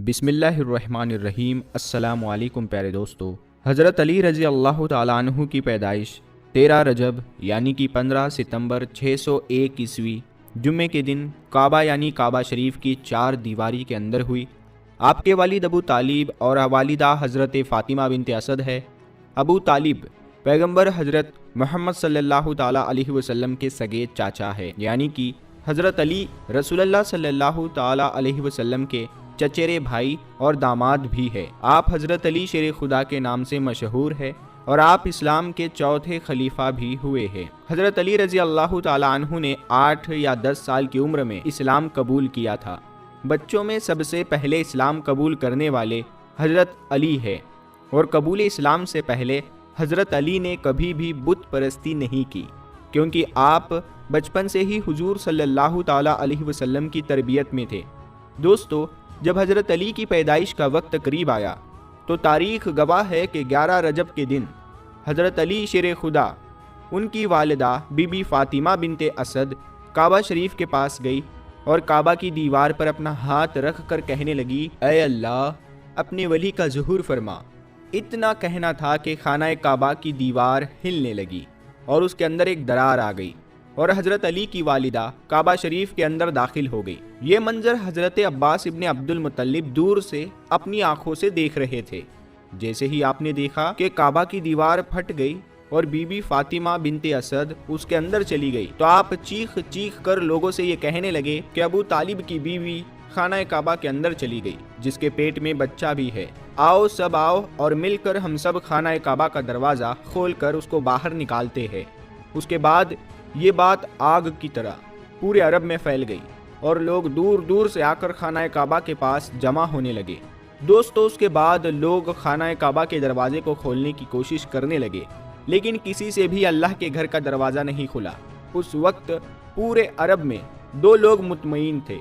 بسم اللہ الرحمن الرحیم۔ السلام علیکم پیارے دوستو۔ حضرت علی رضی اللہ تعالیٰ عنہ کی پیدائش 13 رجب یعنی کہ 15 ستمبر 601 عیسوی جمعے کے دن کعبہ یعنی کعبہ شریف کی 4 دیواری کے اندر ہوئی۔ آپ کے والد ابو طالب اور والدہ حضرت فاطمہ بنت اسد ہے۔ ابو طالب پیغمبر حضرت محمد صلی اللہ تعالیٰ علیہ وسلم کے سگے چاچا ہے، یعنی کہ حضرت علی رسول اللہ صلی اللہ تعالیٰ علیہ وسلم کے چچیرے بھائی اور داماد بھی ہے۔ آپ حضرت علی شیر خدا کے نام سے مشہور ہے اور آپ اسلام کے چوتھے خلیفہ بھی ہوئے ہیں۔ حضرت علی رضی اللہ تعالیٰ عنہ نے 8 یا 10 سال کی عمر میں اسلام قبول کیا تھا۔ بچوں میں سب سے پہلے اسلام قبول کرنے والے حضرت علی ہے، اور قبول اسلام سے پہلے حضرت علی نے کبھی بھی بت پرستی نہیں کی، کیونکہ آپ بچپن سے ہی حضور صلی اللہ تعالیٰ علیہ وسلم کی تربیت میں تھے۔ دوستو، جب حضرت علی کی پیدائش کا وقت قریب آیا تو تاریخ گواہ ہے کہ 11 رجب کے دن حضرت علی شیر خدا ان کی والدہ بی بی فاطمہ بنت اسد کعبہ شریف کے پاس گئی اور کعبہ کی دیوار پر اپنا ہاتھ رکھ کر کہنے لگی، اے اللہ، اپنے ولی کا ظہور فرما۔ اتنا کہنا تھا کہ خانہ کعبہ کی دیوار ہلنے لگی اور اس کے اندر ایک درار آ گئی اور حضرت علی کی والدہ کعبہ شریف کے اندر داخل ہو گئی۔ یہ منظر حضرت عباس ابن عبد المطلب دور سے اپنی آنکھوں سے دیکھ رہے تھے۔ جیسے ہی آپ نے دیکھا کہ کعبہ کی دیوار پھٹ گئی اور بی بی فاطمہ بنت اسد اس کے اندر چلی گئی، تو آپ چیخ چیخ کر لوگوں سے یہ کہنے لگے کہ ابو طالب کی بیوی خانہ کعبہ کے اندر چلی گئی، جس کے پیٹ میں بچہ بھی ہے۔ آؤ سب آؤ اور مل کر ہم سب خانہ کعبہ کا دروازہ کھول کر اس کو باہر نکالتے ہیں۔ اس کے بعد یہ بات آگ کی طرح پورے عرب میں پھیل گئی اور لوگ دور دور سے آ کر خانہ کعبہ کے پاس جمع ہونے لگے۔ دوستو، اس کے بعد لوگ خانہ کعبہ کے دروازے کو کھولنے کی کوشش کرنے لگے، لیکن کسی سے بھی اللہ کے گھر کا دروازہ نہیں کھلا۔ اس وقت پورے عرب میں 2 لوگ مطمئن تھے،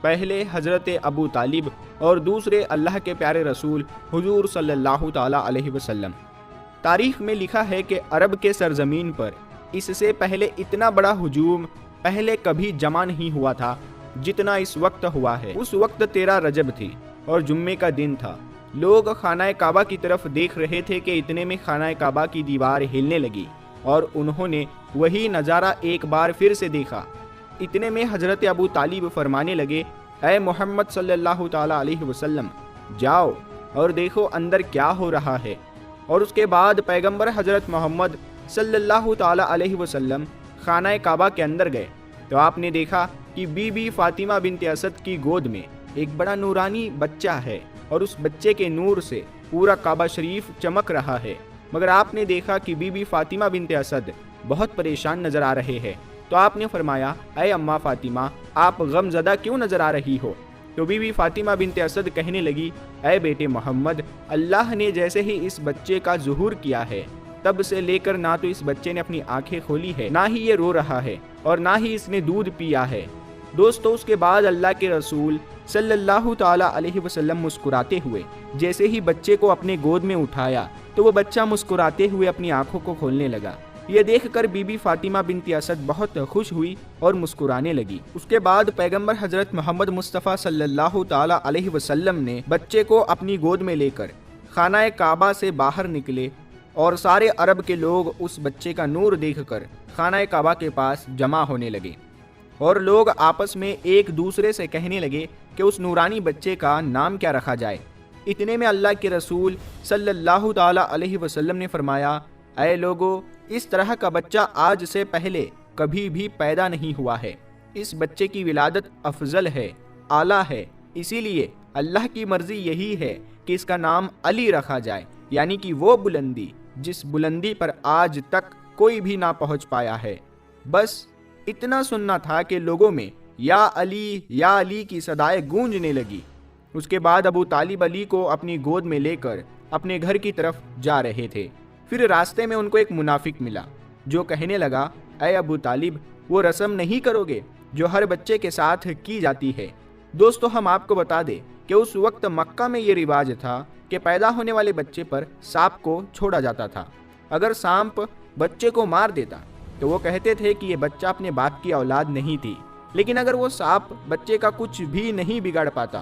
پہلے حضرت ابو طالب اور دوسرے اللہ کے پیارے رسول حضور صلی اللہ تعالیٰ علیہ وسلم۔ تاریخ میں لکھا ہے کہ عرب کے سرزمین پر اس سے پہلے اتنا بڑا ہجوم پہلے کبھی جمع نہیں ہوا تھا جتنا اس وقت ہوا ہے۔ اس وقت 13 رجب تھی اور جمعے کا دن تھا۔ لوگ خانہ کعبہ کی طرف دیکھ رہے تھے کہ اتنے میں خانہ کعبہ کی دیوار ہلنے لگی اور انہوں نے وہی نظارہ ایک بار پھر سے دیکھا۔ اتنے میں حضرت ابو طالب فرمانے لگے، اے محمد صلی اللہ تعالیٰ علیہ وسلم، جاؤ اور دیکھو اندر کیا ہو رہا ہے۔ اور اس کے بعد پیغمبر حضرت محمد صلی اللہ تعالیٰ علیہ وسلم خانہ کعبہ کے اندر گئے تو آپ نے دیکھا کہ بی بی فاطمہ بنت اسد کی گود میں ایک بڑا نورانی بچہ ہے اور اس بچے کے نور سے پورا کعبہ شریف چمک رہا ہے۔ مگر آپ نے دیکھا کہ بی بی فاطمہ بنت اسد بہت پریشان نظر آ رہے ہیں، تو آپ نے فرمایا، اے اماں فاطمہ، آپ غم زدہ کیوں نظر آ رہی ہو؟ تو بی بی فاطمہ بنت اسد کہنے لگی، اے بیٹے محمد، اللہ نے جیسے ہی اس بچے کا ظہور کیا ہے، تب سے لے کر نہ تو اس بچے نے اپنی آنکھیں کھولی ہے، نہ ہی یہ رو رہا ہے اور نہ ہی اس نے دودھ پیا ہے۔ دوستو، اس کے بعد اللہ کے رسول صلی اللہ تعالیٰ علیہ وسلم مسکراتے ہوئے جیسے ہی بچے کو اپنے گود میں اٹھایا تو وہ بچہ مسکراتے ہوئے اپنی آنکھوں کو کھولنے لگا۔ یہ دیکھ کر بی بی فاطمہ بنت اسد بہت خوش ہوئی اور مسکرانے لگی۔ اس کے بعد پیغمبر حضرت محمد مصطفیٰ صلی اللہ تعالیٰ علیہ وسلم نے بچے کو اپنی گود میں لے کر خانہ کعبہ سے باہر نکلے اور سارے عرب کے لوگ اس بچے کا نور دیکھ کر خانہ کعبہ کے پاس جمع ہونے لگے اور لوگ آپس میں ایک دوسرے سے کہنے لگے کہ اس نورانی بچے کا نام کیا رکھا جائے۔ اتنے میں اللہ کے رسول صلی اللہ تعالیٰ علیہ وسلم نے فرمایا، اے لوگو، اس طرح کا بچہ آج سے پہلے کبھی بھی پیدا نہیں ہوا ہے۔ اس بچے کی ولادت افضل ہے، اعلیٰ ہے، اسی لیے اللہ کی مرضی یہی ہے کہ اس کا نام علی رکھا جائے، یعنی کہ وہ بلندی جس بلندی پر آج تک کوئی بھی نہ پہنچ پایا ہے۔ بس اتنا سننا تھا کہ لوگوں میں یا علی کی صدائیں گونجنے لگی۔ اس کے بعد ابو طالب علی کو اپنی گود میں لے کر اپنے گھر کی طرف جا رہے تھے۔ پھر راستے میں ان کو ایک منافق ملا جو کہنے لگا، اے ابو طالب، وہ رسم نہیں کرو گے جو ہر بچے کے ساتھ کی جاتی ہے؟ دوستو، ہم آپ کو بتا دیں کہ اس وقت مکہ میں یہ رواج تھا کہ پیدا ہونے والے بچے پر سانپ کو چھوڑا جاتا تھا۔ اگر سانپ بچے کو مار دیتا تو وہ کہتے تھے کہ یہ بچہ اپنے باپ کی اولاد نہیں تھی، لیکن اگر وہ سانپ بچے کا کچھ بھی نہیں بگاڑ پاتا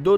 2